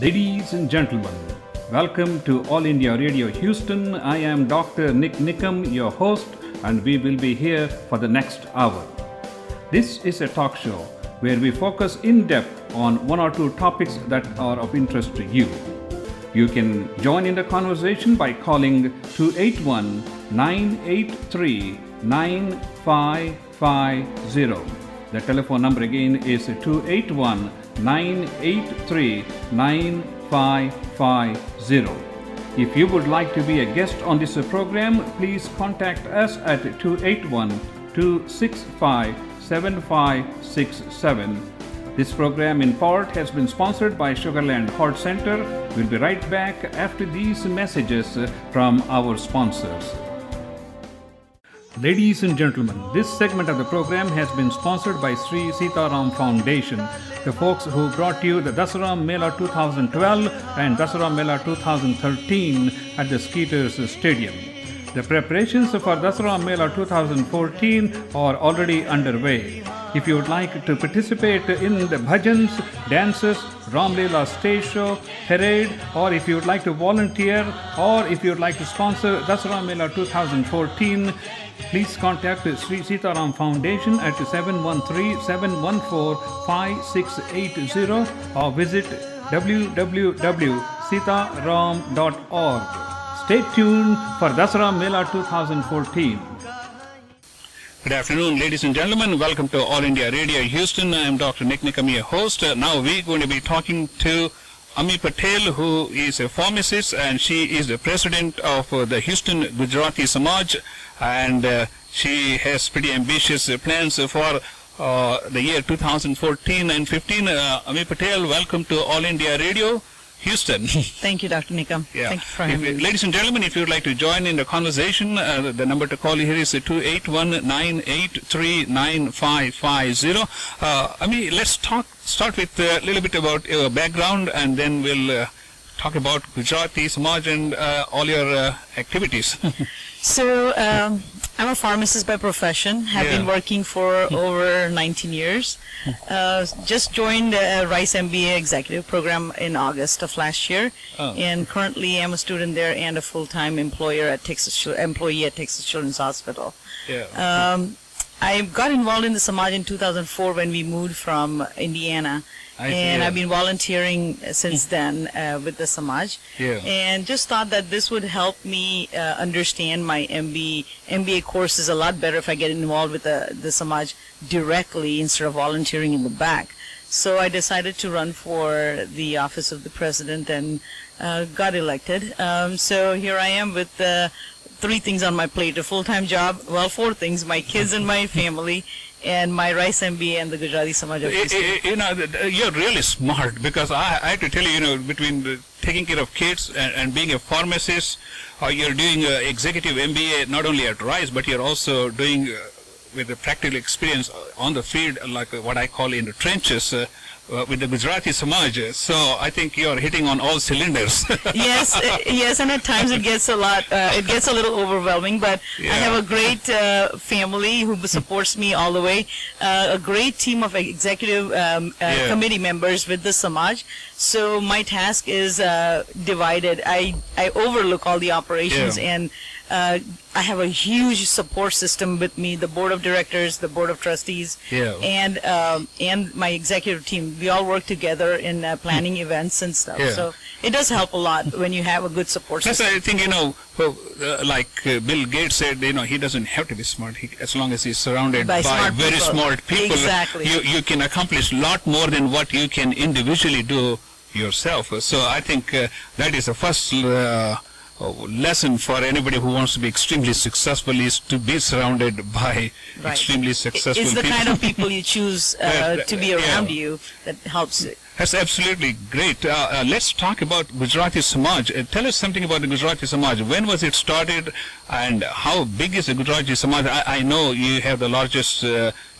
Ladies and gentlemen, welcome to All India Radio Houston. I am Dr. Nik Nikam, your host, and we will be here for the next hour. This is a talk show where we focus in depth on one or two topics that are of interest to you. You can join in the conversation by calling 281-983-9550. The telephone number again is 281-983-9550. If you would like to be a guest on this program, please contact us at 281-265-7567. This program in part has been sponsored by Sugarland Heart Center. We'll be right back after these messages from our sponsors. Ladies and gentlemen, this segment of the program has been sponsored by Sri Sitaram Foundation, the folks who brought you the Dasara Mela 2012 and Dasara Mela 2013 at the Skeeters Stadium. The preparations for Dasara Mela 2014 are already underway. If you would like to participate in the bhajans, dances, Ramleela stage show, parade, or if you would like to volunteer, or if you would like to sponsor Dasara Mela 2014, please contact Sri Sitaram Foundation at 713-714-5680 or visit www.sitaram.org. Stay tuned for Dasara Mela 2014. Good afternoon, ladies and gentlemen. Welcome to All India Radio Houston. I am Dr. Nik Nikam, your host. Now we're going to be talking to Amee Patel, who is a pharmacist, and she is the president of the Houston Gujarati Samaj, and she has pretty ambitious plans for the year 2014 and 15. Amee Patel, welcome to All India Radio Houston. Thank you, Dr. Nikam. Yeah. Thank you for having me. Ladies and gentlemen, if you would like to join in the conversation, the number to call here is 281-983-9550. Amee, let's start with a little bit about your background, and then we'll talk about Gujarati Samaj and all your activities. So, I'm a pharmacist by profession, have been working for over 19 years. Just joined Rice MBA executive program in August of last year, and currently I'm a student there and a full-time employee at Texas Children's Hospital. I got involved in the Samaj in 2004 when we moved from Indiana. I've been volunteering since then with the Samaj, and just thought that this would help me understand my MBA courses a lot better if I get involved with the Samaj directly instead of volunteering in the back. So I decided to run for the office of the president and got elected. So here I am with three things on my plate: a full-time job, well, four things: my kids and my family, and my Rice MBA and the Gujarati Samaj of Houston. You're really smart, because I have to tell you, between taking care of kids and being a pharmacist, you're doing executive MBA not only at Rice, but you're also doing with a practical experience on the field, like what I call in the trenches, with the Gujarati Samaj. So I think you're hitting on all cylinders. Yes, and at times it gets a little overwhelming, but I have a great family who supports me all the way, a great team of executive committee members with the Samaj. So my task is divided. I overlook all the operations, and I have a huge support system with me: the board of directors, the board of trustees, and my executive team. We all work together in planning events and stuff. So it does help a lot when you have a good support system. Plus, I think, like Bill Gates said, he doesn't have to be smart. As long as he's surrounded by very smart people, you can accomplish a lot more than what you can individually do yourself. So I think that is the first lesson for anybody who wants to be extremely successful, is to be surrounded by extremely successful people. It's the kind of people you choose to be around you that helps it. That's absolutely great. Let's talk about Gujarati Samaj. Tell us something about the Gujarati Samaj. When was it started, and how big is the Gujarati Samaj? I know you have the largest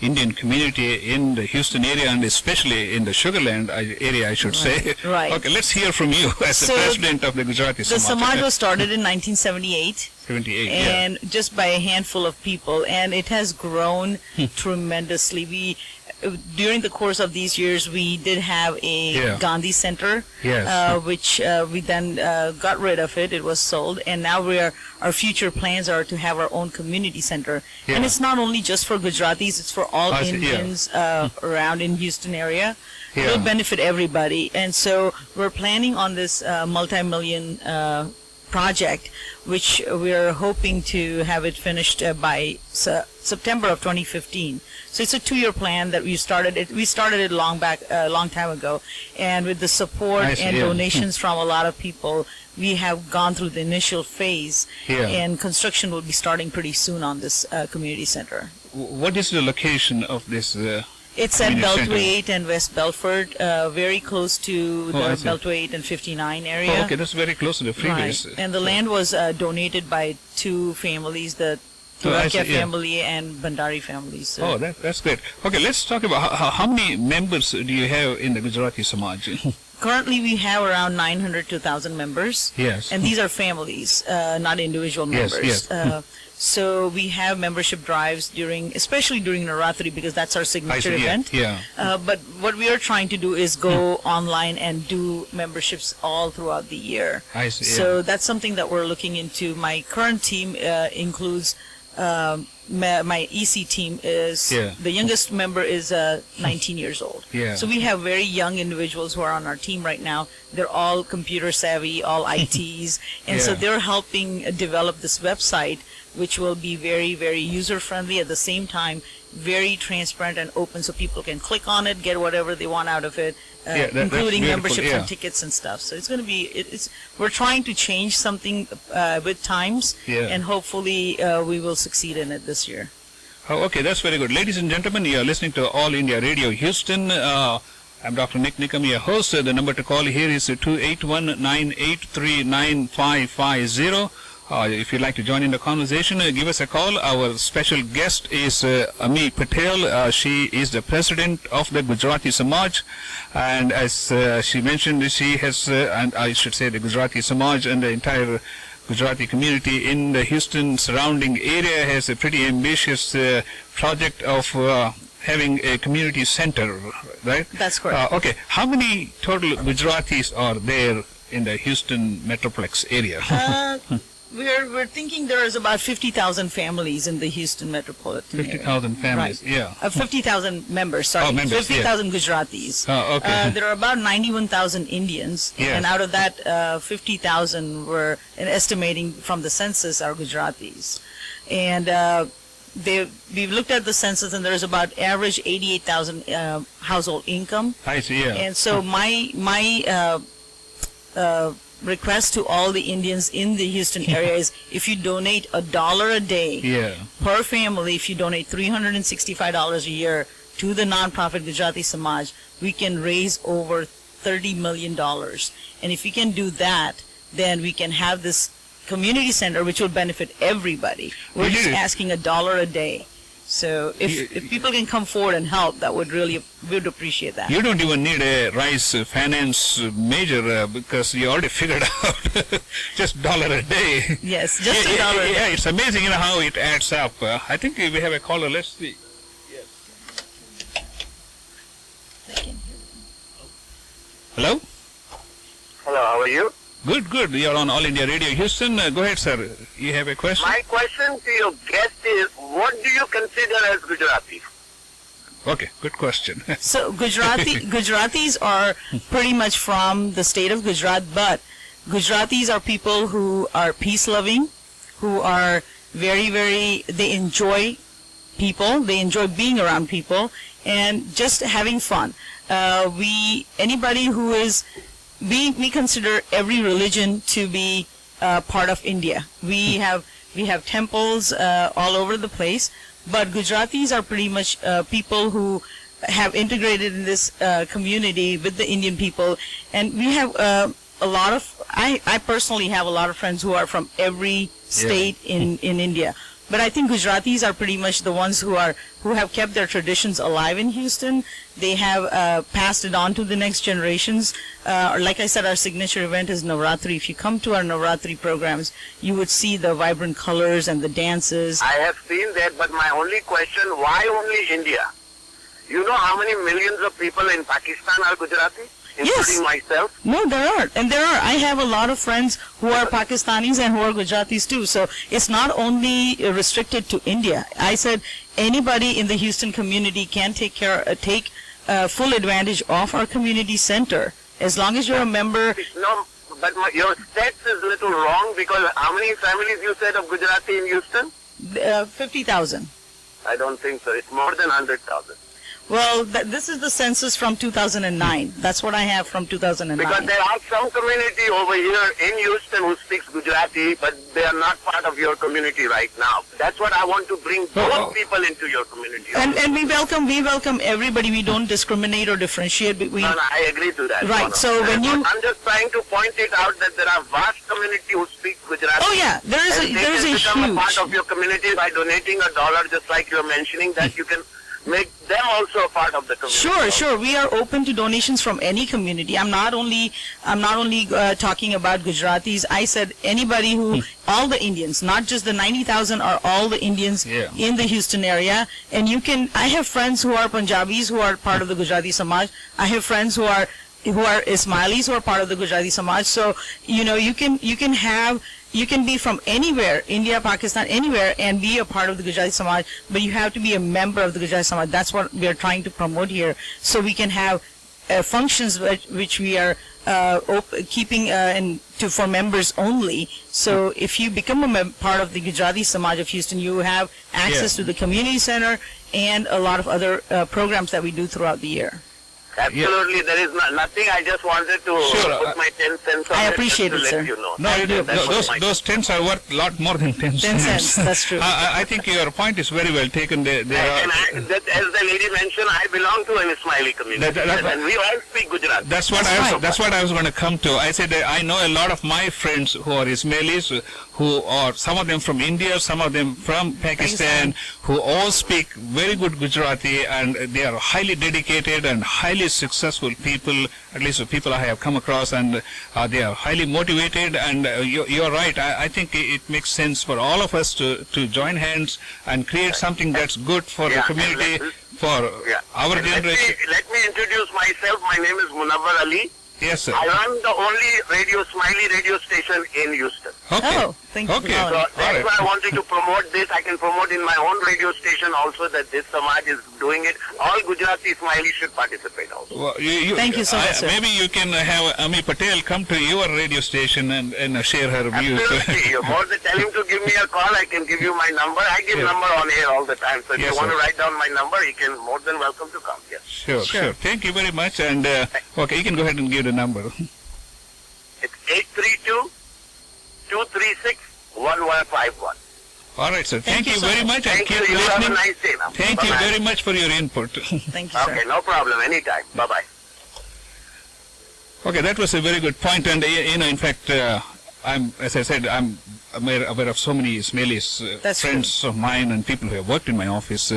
Indian community in the Houston area, and especially in the Sugarland area, I should say. Right. Okay, let's hear from you as the president of the Gujarati Samaj. The Samaj was started in 1978. And just by a handful of people, and it has grown tremendously. during the course of these years, we did have a Gandhi Center, which we then got rid of it. It was sold, and now our future plans are to have our own community center. And it's not only just for Gujaratis; it's for all Indians around in Houston area. It will benefit everybody, and so we're planning on this multi-million project, which we're hoping to have it finished by September of 2015. So it's a 2-year plan that we started it. We started it long time ago, and with the support and donations from a lot of people, we have gone through the initial phase, and construction will be starting pretty soon on this community center. What is the location of this? It's at Beltway 8 and West Belford, very close to the Beltway 8 and 59 area. Oh, okay, that's very close to the freeways. Right. And the land was donated by 2 families, the Turakia family and Bandari family. So. Oh, that's great. Okay, let's talk about how many members do you have in the Gujarati Samaj? Currently, we have around 900 to 1,000 members. Yes. And these are families, not individual members. Yes. So we have membership drives especially during Navratri, because that's our signature event. But what we are trying to do is go online and do memberships all throughout the year. I see. So that's something that we're looking into. My current team includes my EC team is the youngest member is 19 years old. So we have very young individuals who are on our team right now. They're all computer savvy, all ITs, and so they're helping develop this website, which will be very, very user friendly, at the same time very transparent and open, so people can click on it, get whatever they want out of it, including memberships and tickets and stuff. So it's going to be, we're trying to change something with times, and hopefully we will succeed in it this year. Oh, okay, that's very good. Ladies and gentlemen, you are listening to All India Radio Houston. I'm Dr. Nik Nikam, your host. The number to call here is 281-983-9550. If you'd like to join in the conversation, give us a call. Our special guest is Amee Patel. She is the president of the Gujarati Samaj, and as she mentioned, she has, and I should say the Gujarati Samaj and the entire Gujarati community in the Houston surrounding area has a pretty ambitious project of having a community center, right? That's correct. Okay, how many total Gujaratis are there in the Houston Metroplex area? We're thinking there is about 50,000 families in the Houston metropolitan area. 50,000 families, 50,000 members, sorry. 50,000 Gujaratis. Oh, okay. There are about 91,000 Indians, and out of that, 50,000 were, estimating from the census, are Gujaratis. And we've looked at the census, and there's about average 88,000 household income. I see, And so my request to all the Indians in the Houston area is, if you donate $1 a day per family, if you donate $365 a year to the nonprofit Gujarati Samaj, we can raise over $30 million. And if we can do that, then we can have this community center, which will benefit everybody. We're just asking $1 a day. So if people can come forward and help, that would we would appreciate that. You don't even need a rice finance major because you already figured out just $1 a day. Yes, just $1 a day. Yeah, it's amazing how it adds up. I think we have a caller. Let's see. Yes. Hello? Hello, how are you? Good, good. You're on All India Radio Houston. Go ahead, sir. You have a question? My question to your guest is, what do you consider as Gujarati? Okay, good question. So Gujaratis are pretty much from the state of Gujarat, but Gujaratis are people who are peace-loving, who are they enjoy people, they enjoy being around people, and just having fun. Anybody who is we consider every religion to be part of India. We have temples all over the place, but Gujaratis are pretty much people who have integrated in this community with the Indian people, and we have a lot of. I personally have a lot of friends who are from every state in India. But I think Gujaratis are pretty much the ones who have kept their traditions alive in Houston. They have passed it on to the next generations. Like I said, our signature event is Navratri. If you come to our Navratri programs, you would see the vibrant colors and the dances. I have seen that, but my only question, why only India? You know how many millions of people in Pakistan are Gujarati, including myself? No, there are. And there are. I have a lot of friends who are Pakistanis and who are Gujaratis too. So it's not only restricted to India. I said anybody in the Houston community can take full advantage of our community center as long as you're a member. No, but your stats is little wrong because how many families you said of Gujarati in Houston? 50,000. I don't think so. It's more than 100,000. Well, this is the census from 2009. That's what I have from 2009. Because there are some community over here in Houston who speaks Gujarati, but they are not part of your community right now. That's what I want to bring those people into your community. And we welcome everybody. We don't discriminate or differentiate between. No, I agree to that. Right. So when you, I'm just trying to point it out that there are vast community who speak Gujarati. oh yeah, there is a become a part huge. of your community by donating $1, just like you're mentioning that you can make them also a part of the community. Sure. We are open to donations from any community. I'm not only talking about Gujaratis. I said anybody who, all the Indians, not just the 90,000, are all the Indians in the Houston area. And you can. I have friends who are Punjabis who are part of the Gujarati Samaj. I have friends who are Ismailis who are part of the Gujarati Samaj. So you can be from anywhere, India, Pakistan, anywhere, and be a part of the Gujarati Samaj, but you have to be a member of the Gujarati Samaj. That's what we are trying to promote here, so we can have functions which we are keeping for members only. So if you become a part of the Gujarati Samaj of Houston, you have access to the community center and a lot of other programs that we do throughout the year. Absolutely, there is nothing. I just wanted to put my 10 cents on I it appreciate just it, to sir. let you know. No, those tents are worth a lot more than 10 cents. 10 cents, that's true. I think your point is very well taken. As As the lady mentioned, I belong to an Ismaili community, and we all speak Gujarati. That's what I was going to come to. I said I know a lot of my friends who are Ismailis, who are some of them from India, some of them from Pakistan, who all speak very good Gujarati, and they are highly dedicated and highly successful people, at least the people I have come across, and they are highly motivated. And you're right. I think it makes sense for all of us to join hands and create something that's good for the community, for our generation. Let me introduce myself. My name is Munawwar Ali. Yes, sir. I run the only Smiley radio station in Houston. Okay. Oh, thank you. Okay. So that's why I wanted to promote this. I can promote in my own radio station also that this Samaj is doing it. All Gujarati Smiley should participate also. Well, Thank you so much, sir. Maybe you can have Amee Patel come to your radio station and share her views. Absolutely. You're more than tell him to give me a call. I can give you my number. I give number on air all the time. So if you want to write down my number, you can more than welcome to come. Yes. Sure. Thank you very much. And okay, you can go ahead and give the number. It's 832-236-1151. All right, sir. Thank you so very much. Thank you. You have a nice day now. Thank you very much for your input. Thank you, sir. Okay, no problem. Anytime. Bye-bye. Okay, that was a very good point. And in fact, as I said, I'm aware of so many Ismailis, friends of mine and people who have worked in my office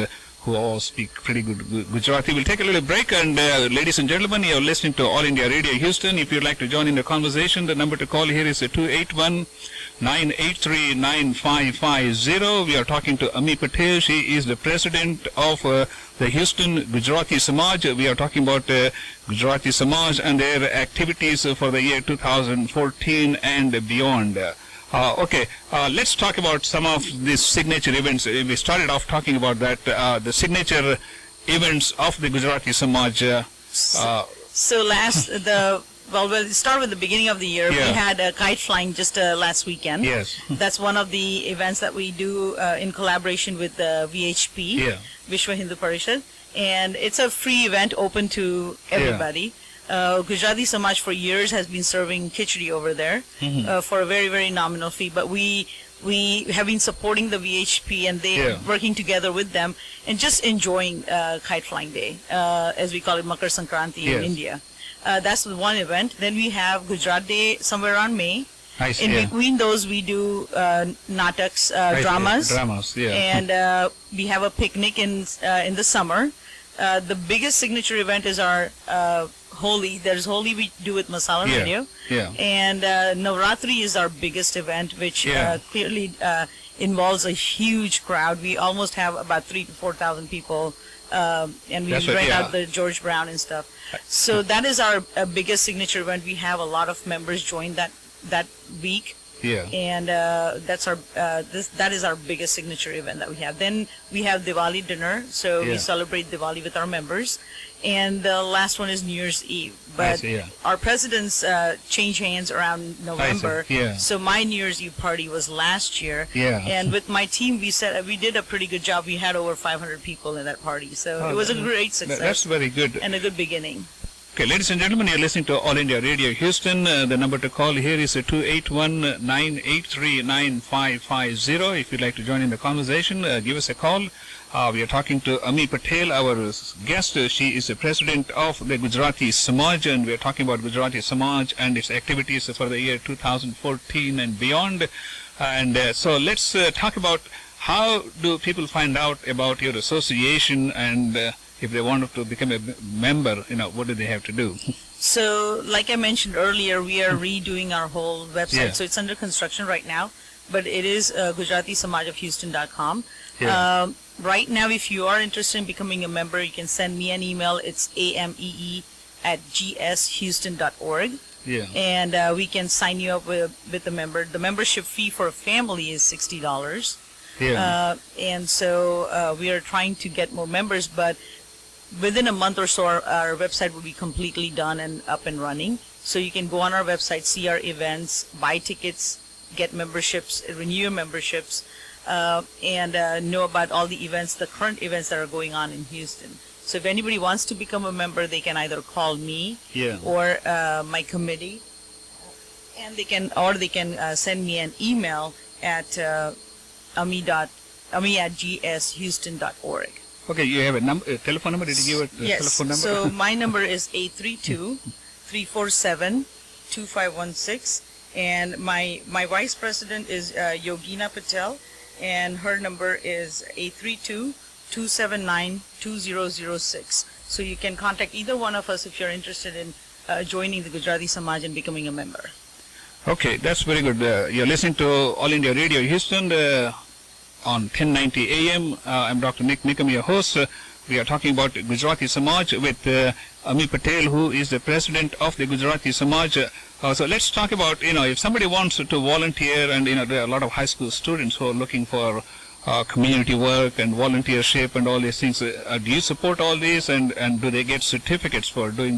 who all speak pretty good Gujarati. We'll take a little break, and ladies and gentlemen, you're listening to All India Radio Houston. If you'd like to join in the conversation, the number to call here is 281-983-9550. We are talking to Amee Patel. She is the president of the Houston Gujarati Samaj. We are talking about Gujarati Samaj and their activities for the year 2014 and beyond. Okay, let's talk about some of these signature events. We started off talking about that, the signature events of the Gujarati Samaj. We'll start with the beginning of the year. We had a kite flying just last weekend. Yes. That's one of the events that we do in collaboration with the VHP, Vishwa Hindu Parishad. And it's a free event open to everybody. Gujarati Samaj for years has been serving khichdi over there for a very, very nominal fee. But we have been supporting the VHP, and they working together with them and just enjoying Kite Flying Day, as we call it, Makar Sankranti in India. That's the one event. Then we have Gujarat Day somewhere around May. In between those, we do nataks, dramas, and we have a picnic in the summer. The biggest signature event is our Holi. There's Holi we do with Masala Radio. And Navratri is our biggest event, which clearly involves a huge crowd. We almost have about 3,000 to 4,000 people and we That's what- write yeah. out the George Brown and stuff. So that is our biggest signature event. We have a lot of members join that week. Yeah. And that's our that is our biggest signature event that we have. Then we have Diwali dinner, so Yeah. we celebrate Diwali with our members, and the last one is New Year's Eve. I But see, yeah. our presidents change hands around November. yeah. So my New Year's Eve party was last year. Yeah. And with my team, we did a pretty good job. We had over 500 people in that party, so Oh, it was a that- great success That's very good. and a good beginning. Okay, ladies and gentlemen, you're listening to All India Radio Houston. The number to call here is 281-983-9550. If you'd like to join in the conversation, give us a call. We are talking to Amee Patel, our guest. She is the president of the Gujarati Samaj, and we are talking about Gujarati Samaj and its activities for the year 2014 and beyond. And so let's talk about how do people find out about your association, and if they want to become a member, what do they have to do? So, like I mentioned earlier, we are redoing our whole website. Yeah. So it's under construction right now, but it is GujaratiSamajofHouston.com. Yeah. Right now, if you are interested in becoming a member, you can send me an email. It's amee@gshouston.org. Yeah. And we can sign you up with the member. The membership fee for a family is $60. Yeah. And so we are trying to get more members, but within a month or so, our website will be completely done and up and running. So you can go on our website, see our events, buy tickets, get memberships, renew your memberships, and know about all the events, the current events that are going on in Houston. So if anybody wants to become a member, they can either call me Yeah. or my committee, and they can send me an email at amee@gshouston.org. Okay, you have a telephone number? Did you give a Yes. telephone number? So my number is 832-347-2516, and my vice president is Yogina Patel, and her number is 832-279-2006. So you can contact either one of us if you're interested in joining the Gujarati Samaj and becoming a member. Okay, that's very good. You're listening to All India Radio Houston on 1090 AM. I'm Dr. Nik Nikam, your host. We are talking about Gujarati Samaj with Amee Patel, who is the president of the Gujarati Samaj. So let's talk about, if somebody wants to volunteer, and, there are a lot of high school students who are looking for community work and volunteership and all these things. Do you support all these, and do they get certificates for doing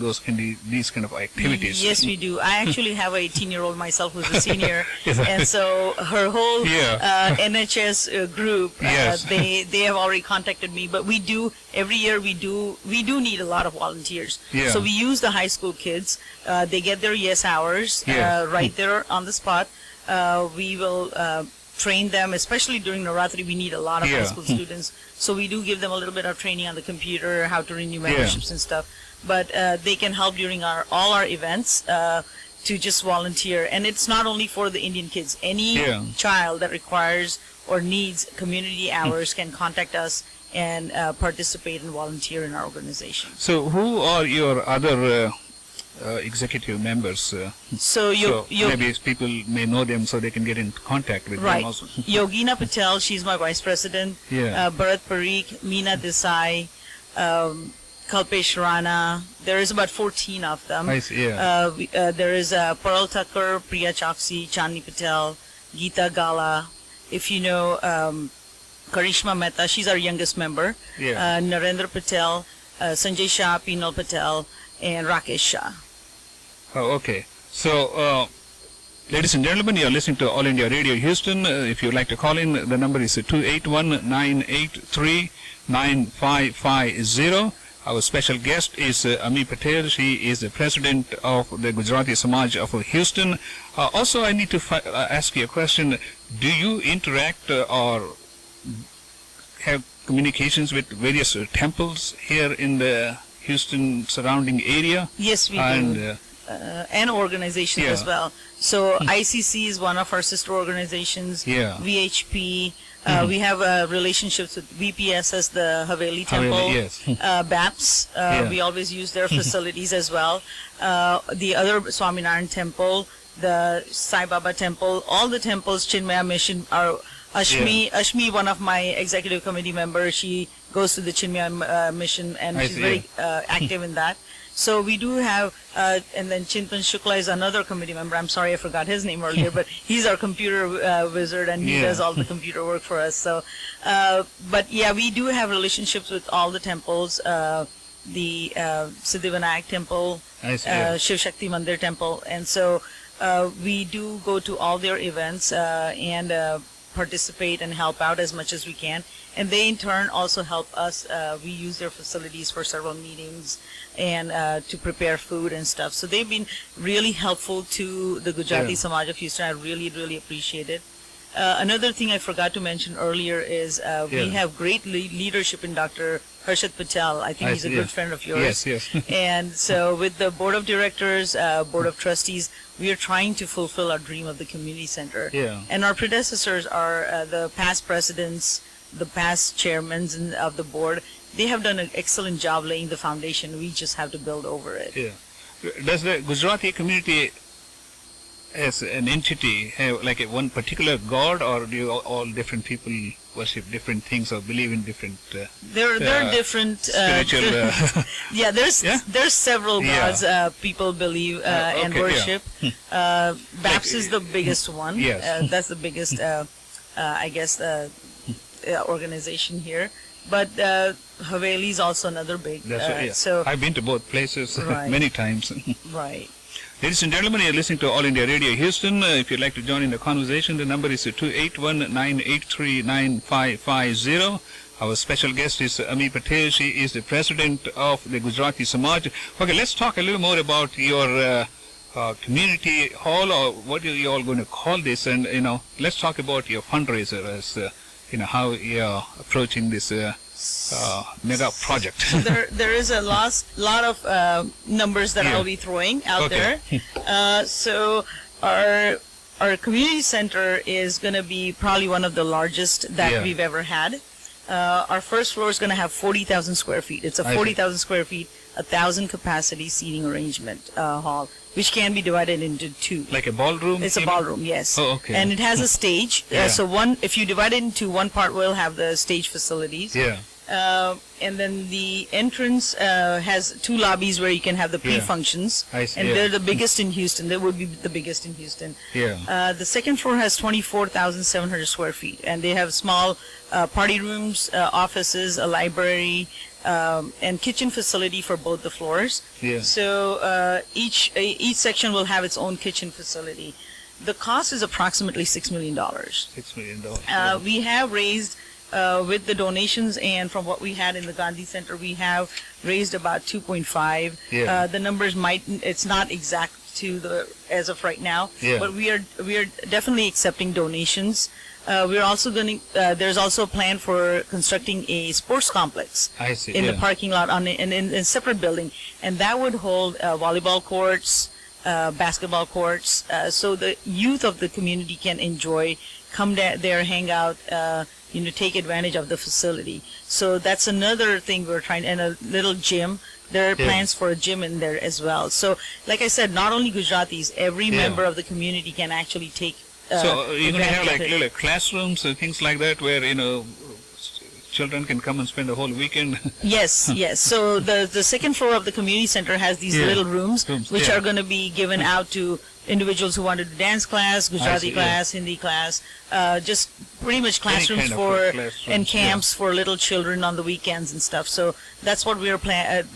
these kind of activities? Yes, we do. I actually have a 18-year-old myself who's a senior, Yes. and so her whole Yeah. NHS group, Yes. they have already contacted me. But we do every year. We do need a lot of volunteers. Yeah. So we use the high school kids. They get their yes hours Yeah. right there on the spot. We will train them, especially during Navratri. We need a lot of Yeah. high school students, so we do give them a little bit of training on the computer, how to renew memberships and stuff. But they can help during all our events to just volunteer, and it's not only for the Indian kids. Any Yeah. child that requires or needs community hours can contact us and participate and volunteer in our organization. So who are your other executive members? So Maybe people may know them, so they can get in contact with Right. them also. Yogina Patel, she's my vice president. Yeah. Bharat Parikh, Meena Desai, Kalpesh Rana. There is about 14 of them. I see, yeah. There is Pearl Tucker, Priya Chokshi, Chandni Patel, Geeta Gala. If you know Karishma Mehta, she's our youngest member. Yeah. Narendra Patel, Sanjay Shah, Pinal Patel, and Rakesh Shah. Oh, okay. So, ladies and gentlemen, you are listening to All India Radio Houston. If you'd like to call in, the number is 281-983-9550. Our special guest is Amee Patel. She is the president of the Gujarati Samaj of Houston. Also, I need to ask you a question. Do you interact or have communications with various temples here in the Houston surrounding area? Yes, we And do. And organizations Yeah. as well. So ICC is one of our sister organizations. Yeah. VHP. We have relationships with VPSS, the Haveli Temple. Haveli, yes. BAPS. Yeah. We always use their facilities as well. The other Swaminarayan Temple, the Sai Baba Temple, all the temples, Chinmaya Mission are. Ashmi, one of my executive committee members, she goes to the Chinmaya mission, and I she's see, very active in that. So we do have, and then Chintan Shukla is another committee member. I'm sorry I forgot his name earlier, but he's our computer wizard, and he Yeah. does all the computer work for us. So, but yeah, we do have relationships with all the temples, the Siddhivinayak temple, I see, yeah. Shiv Shakti Mandir temple, and so we do go to all their events and participate and help out as much as we can. And they in turn also help us. We use their facilities for several meetings and to prepare food and stuff. So they've been really helpful to the Gujarati Yeah. Samaj of Houston. I really, really appreciate it. Another thing I forgot to mention earlier is we Yeah. have great leadership in Dr. Harshad Patel. I think I he's a see, good yeah. friend of yours. Yes, yes. And so with the board of directors, board of trustees, we are trying to fulfill our dream of the community center. Yeah. And our predecessors are the past presidents, the past chairmen of the board. They have done an excellent job laying the foundation. We just have to build over it. Yeah. Does the Gujarati community as an entity have like one particular god, or do you all different people worship different things or believe in different There are different spiritual yeah, there's several Yeah. gods people believe and okay, yeah. worship. Baps is the biggest one. Yes. That's the biggest, I guess, organization here. But Haveli is also another big. That's right, yeah. So I've been to both places Right. many times. right. Ladies and gentlemen, you're listening to All India Radio Houston. If you'd like to join in the conversation, the number is 281-983-9550. Our special guest is Amee Patel. She is the president of the Gujarati Samaj. Okay, let's talk a little more about your community hall, or what are you all going to call this, and let's talk about your fundraiser as how you're approaching this mega project. So there is a lot of numbers that Yeah. I'll be throwing out Okay. there. So our community center is going to be probably one of the largest that Yeah. we've ever had. Our first floor is going to have 40,000 square feet. It's a I see. 40,000 square feet, 1,000 capacity seating arrangement hall, which can be divided into two. Like a ballroom? It's a ballroom, yes. Oh, okay. And it has a stage. Yeah. So if you divide it into one part, we'll have the stage facilities. Yeah. And then the entrance has two lobbies where you can have the Yeah. pre-functions. I see, And yeah. they're the biggest in Houston. They would be the biggest in Houston. Yeah. The second floor has 24,700 square feet. And they have small party rooms, offices, a library, and kitchen facility for both the floors. Yeah. So each section will have its own kitchen facility. The cost is approximately $6 million. $6 million. We have raised, with the donations and from what we had in the Gandhi Center, we have raised about 2.5. Yeah. The numbers it's not exact as of right now, Yeah. but we are definitely accepting donations. We're also there's also a plan for constructing a sports complex I see. in yeah. the parking lot in a separate building, and that would hold volleyball courts, basketball courts, so the youth of the community can come there, hang out, take advantage of the facility. So that's another thing we're trying, and a little gym. There are Yeah. plans for a gym in there as well. So, like I said, not only Gujaratis, every Yeah. member of the community can actually take. So you're going to have advantage like of it. little classrooms and things like that where, children can come and spend the whole weekend. Yes, yes. So the second floor of the community center has these Yeah. little rooms, which yeah. are going to be given out to individuals who want to do dance class, Gujarati see, yeah. class, Hindi class, just pretty much classrooms kind of for classrooms, and yeah. camps for little children on the weekends and stuff. So that's what we're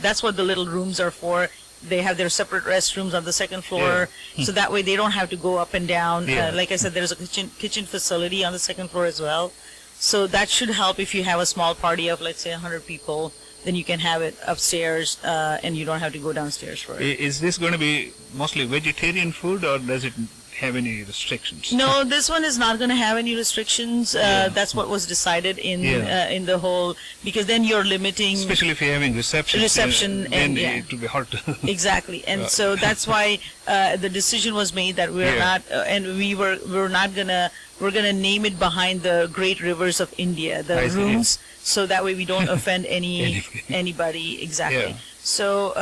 that's what the little rooms are for. They have their separate restrooms on the second floor, so that way they don't have to go up and down. Yeah. Like I said, there's a kitchen facility on the second floor as well. So that should help if you have a small party of, let's say, 100 people, then you can have it upstairs, and you don't have to go downstairs for it. Is this going to be mostly vegetarian food, or does it have any restrictions? No, this one is not going to have any restrictions. That's what was decided in the whole, because then you're limiting. Especially if you're having reception, Reception, then and, yeah. it will be hard to. Exactly, and so that's why the decision was made that we're Yeah. not, and we're not gonna, we're gonna name it behind the great rivers of India, the I see. rooms, so that way we don't offend anybody. Exactly. Yeah. So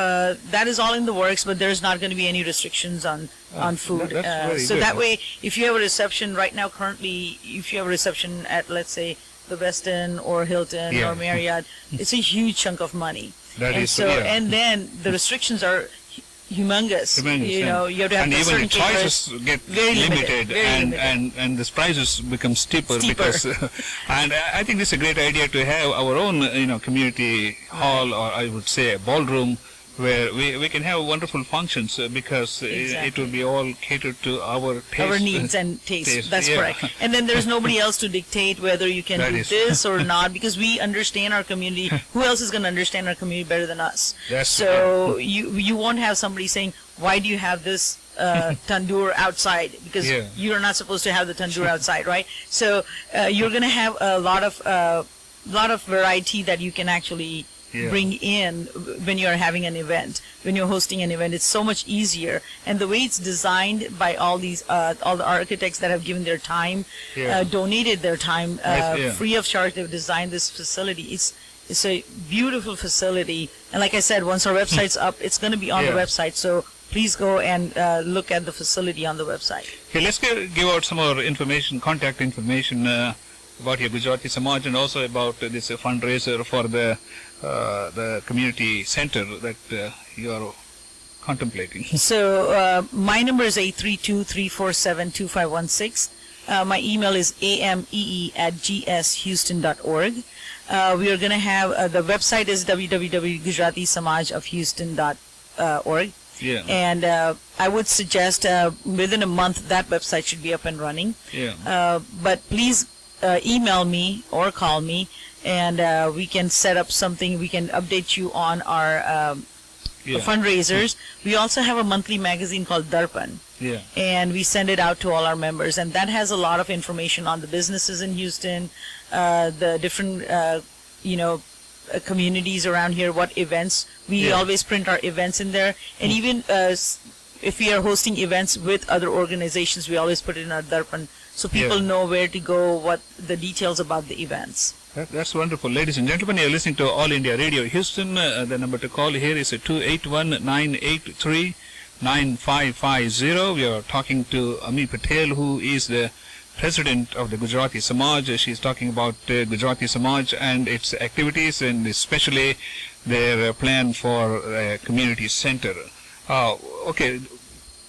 that is all in the works, but there's not going to be any restrictions on food. that's very So good. that way, if you have a reception right now, currently, if you have a reception at, let's say, the Westin or Hilton Yeah. or Marriott, it's a huge chunk of money. That and is, so, yeah. and then the restrictions are humongous. You know, you have to have and a even certain the choices get Very limited, very and, limited. and the prices become steeper. Steeper. Because and I think this is a great idea to have our own community hall, or I would say a ballroom, where we can have wonderful functions because it Exactly. will be all catered to our taste. Our needs and taste. Taste, That's yeah. correct. And then there's nobody else to dictate whether you can That do is. this or not, because we understand our community. Who else is going to understand our community better than us? That's So you won't have somebody saying, why do you have this tandoor outside? Because Yeah. you're not supposed to have the tandoor outside, right? So you're going to have a lot of variety that you can actually bring in when you're having an event. When you're hosting an event, it's so much easier. And the way it's designed by all the architects that have given their time, donated their time free of charge, they've designed this facility. It's a beautiful facility. And like I said, once our website's up, it's going to be on the website. So please go and look at the facility on the website. Okay, let's give out some more information, contact information about your Gujarati Samaj, and also about this fundraiser for the community center that you are contemplating. So my number is 832-347-2516. My email is amee@gshouston.org. We are going to have, the website is www.gujaratisamajof.houston.org. Yeah. And I would suggest within a month that website should be up and running. Yeah. But please email me or call me, and we can set up something. We can update you on our fundraisers. We also have a monthly magazine called Darpan. Yeah. And we send it out to all our members, and that has a lot of information on the businesses in Houston, the different, communities around here, what events. We always print our events in there, and even if we are hosting events with other organizations, we always put it in our Darpan, so people know where to go, what the details about the events. That's wonderful. Ladies and gentlemen, you're listening to All India Radio Houston. The number to call here is 281-983-9550. We are talking to Amee Patel, who is the president of the Gujarati Samaj. She's talking about Gujarati Samaj and its activities, and especially their plan for a community center. Okay.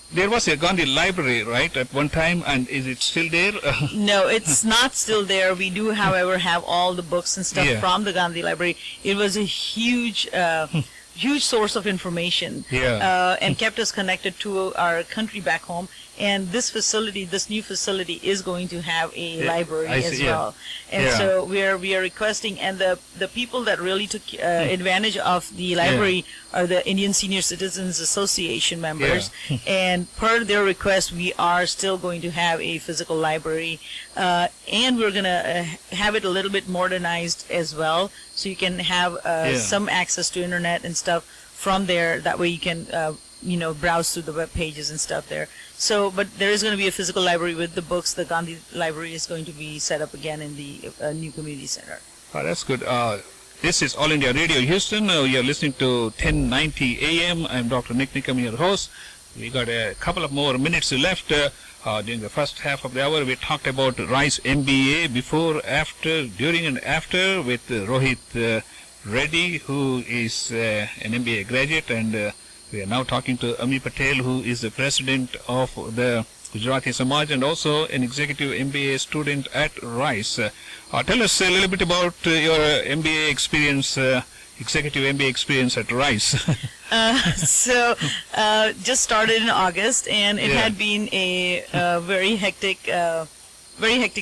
There was a Gandhi library, right, at one time, and is it still there? No, it's not still there. We do, however, have all the books and stuff from the Gandhi library. It was a huge source of information and kept us connected to our country back home. And this facility, this new facility, is going to have a library as well. And so we are requesting, and the people that really took advantage of the library are the Indian Senior Citizens Association members. And per their request, we are still going to have a physical library, and we're going to have it a little bit modernized as well, so you can have some access to internet and stuff from there. That way you can browse through the web pages and stuff there. So, but there is going to be a physical library with the books. The Gandhi library is going to be set up again in the new community center. Oh, that's good. This is All India Radio Houston. You're listening to 1090 AM. I'm Dr. Nik Nikam, your host. We got a couple of more minutes left. During the first half of the hour, we talked about Rice MBA before, after, during and after with Rohit Reddy, who is an MBA graduate, and we are now talking to Amee Patel, who is the president of the Gujarati Samaj and also an executive MBA student at Rice. Tell us a little bit about your MBA experience, executive MBA experience at Rice. Just started in August, and it had been a very hectic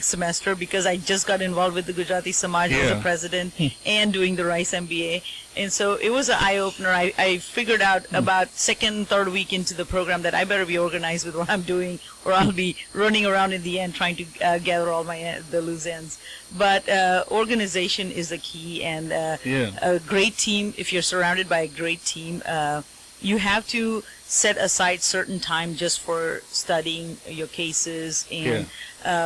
semester, because I just got involved with the Gujarati Samaj as a president and doing the Rice MBA. And so it was an eye-opener. I figured out about second, third week into the program that I better be organized with what I'm doing, or I'll be running around in the end trying to gather all the loose ends. But organization is the key, and a great team. If you're surrounded by a great team, you have to set aside certain time just for studying your cases and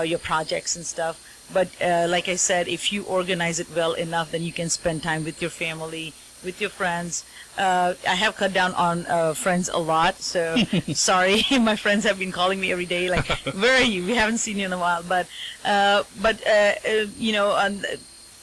your projects and stuff. But like I said, if you organize it well enough, then you can spend time with your family with your friends. I have cut down on friends a lot, so sorry. My friends have been calling me every day, like, "Where are you? We haven't seen you in a while." But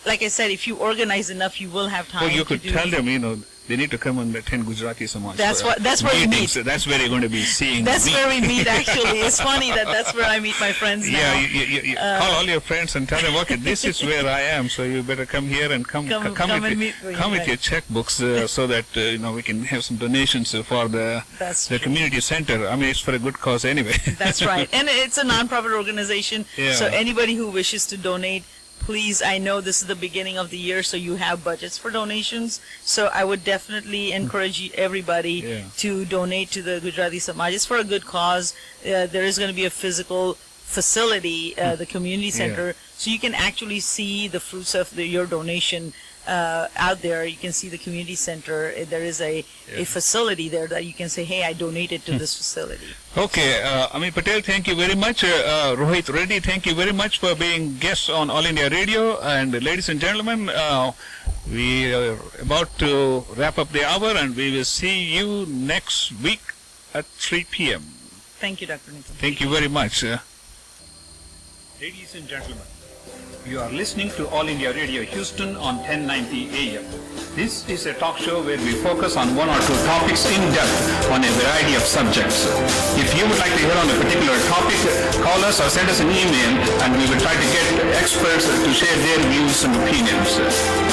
like I said, if you organize enough, you will have time. Well, you could to do tell them, they need to come and attend Gujarati Samaj. That's where we meet. That's where you're going to be seeing That's me. where we meet, actually. It's funny that's where I meet my friends now. Yeah, you call all your friends and tell them, okay, this is where I am, so you better come here and come with your checkbooks so that we can have some donations for the community center. I mean, it's for a good cause anyway. That's right, and it's a non-profit organization. Yeah. So anybody who wishes to donate, please, I know this is the beginning of the year, so you have budgets for donations. So I would definitely encourage everybody to donate to the Gujarati Samaj. It's for a good cause. There is going to be a physical facility, the community center, so you can actually see the fruits of your donation out there. You can see the community center. There is a facility there that you can say, hey, I donated to this facility. Okay, Amee Patel, thank you very much. Rohit Reddy, thank you very much for being guests on All India Radio. And ladies and gentlemen, we are about to wrap up the hour, and we will see you next week at 3 p.m. Thank you, Dr. Nikam. Thank you very much. Ladies and gentlemen, you are listening to All India Radio Houston on 1090 AM. This is a talk show where we focus on one or two topics in depth on a variety of subjects. If you would like to hear on a particular topic, call us or send us an email, and we will try to get experts to share their views and opinions.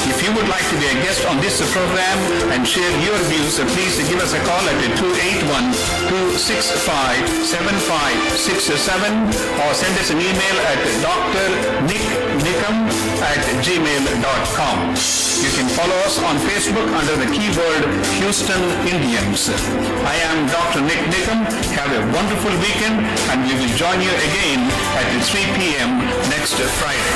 If you would like to be a guest on this program and share your views, please give us a call at 281-265-7567 or send us an email at drniknikam@gmail.com. You can follow us on Facebook under the keyword Houston Indians. I am Dr. Nik Nikam. Have a wonderful weekend, and we will join you again at 3 p.m. next Friday.